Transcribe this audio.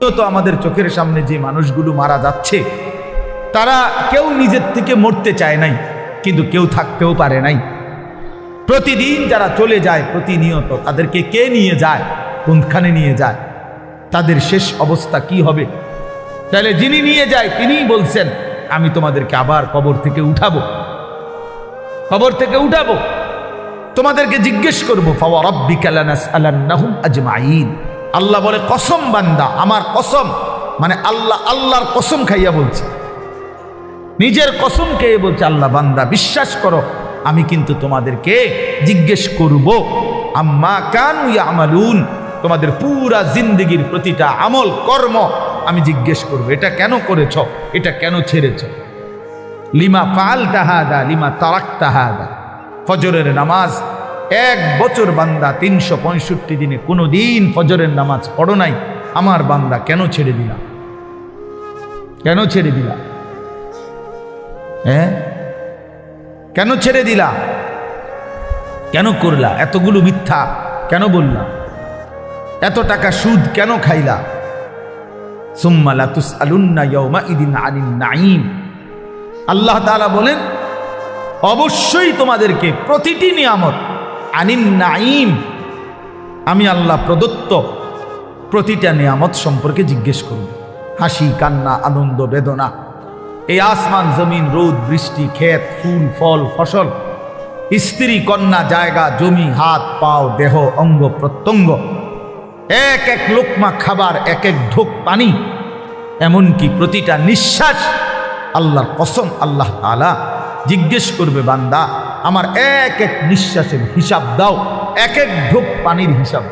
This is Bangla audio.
তো আমাদের চোখের সামনে যে মানুষগুলো মারা যাচ্ছে তারা কেউ নিজের থেকে মরতে চায় নাই, কিন্তু কেউ থাকতেও পারে নাই। প্রতিদিন যারা চলে যায় প্রতিনিয়ত, তাদেরকে কে নিয়ে যায়, কোনখানে নিয়ে যায়, তাদের শেষ অবস্থা কি হবে? তাহলে যিনি নিয়ে যায় তিনিই বলছেন, আমি তোমাদেরকে আবার কবর থেকে উঠাবো, কবর থেকে উঠাবো, তোমাদেরকে জিজ্ঞেস করবো। ফাওয়ারাব্বিকা লানাসআলান্নাহুম আজমাইন। আল্লাহ বলে, কসম বান্দা, আমার কসম, মানে আল্লাহর কসম খাইয়া বলছে, নিজের কসম খেয়ে বলছে, আল্লাহ বান্দা বিশ্বাস করো, আমি কিন্তু তোমাদেরকে জিজ্ঞেস করব আম্মা কানু ইয়ামালুন, তোমাদের পুরা জিন্দেগির প্রতিটা আমল কর্ম আমি জিজ্ঞেস করব। এটা কেন করেছ, এটা কেন ছেড়েছ, লিমা ফাআলতা হাদা লিমা তারাকতা হাদা। ফজরের নামাজ 1 বছর বান্দা 365 দিনে কোনো দিন ফজরের নামাজ পড়ো নাই, আমার বান্দা কেন ছেড়ে দিলা, কেন ছেড়ে দিলা? হ্যাঁ, কেন ছেড়ে দিলা, কেন করলা? এতগুলো মিথ্যা কেন বললা? এত টাকা সুদ কেন খাইলা? সুম্মা লা তুসআলুন্না ইয়াওমাইদিন আনিন নাঈম। আল্লাহ তাআলা বলেন, অবশ্যই তোমাদেরকে প্রতিটি নিয়ামত, আনিন নাঈম, আমি আল্লাহ প্রদত্ত প্রতিটা নিয়ামত সম্পর্কে জিজ্ঞেস করব। হাসি কান্না আনন্দ বেদনা, এই আসমান জমিন রোদ বৃষ্টি ক্ষেত ফুল ফল ফসল, স্ত্রী কন্যা জায়গা জমি হাত পাও দেহ অঙ্গ প্রত্যঙ্গ, এক এক লোকমা খাবার, এক এক ঢোক পানি, এমনকি প্রতিটা নিঃশ্বাস, আল্লাহর কসম আল্লাহ তাআলা জিজ্ঞেস করবে, বান্দা আমার এক এক নিঃশ্বাসের হিসাব দাও, এক এক ঢোক পানির হিসাব।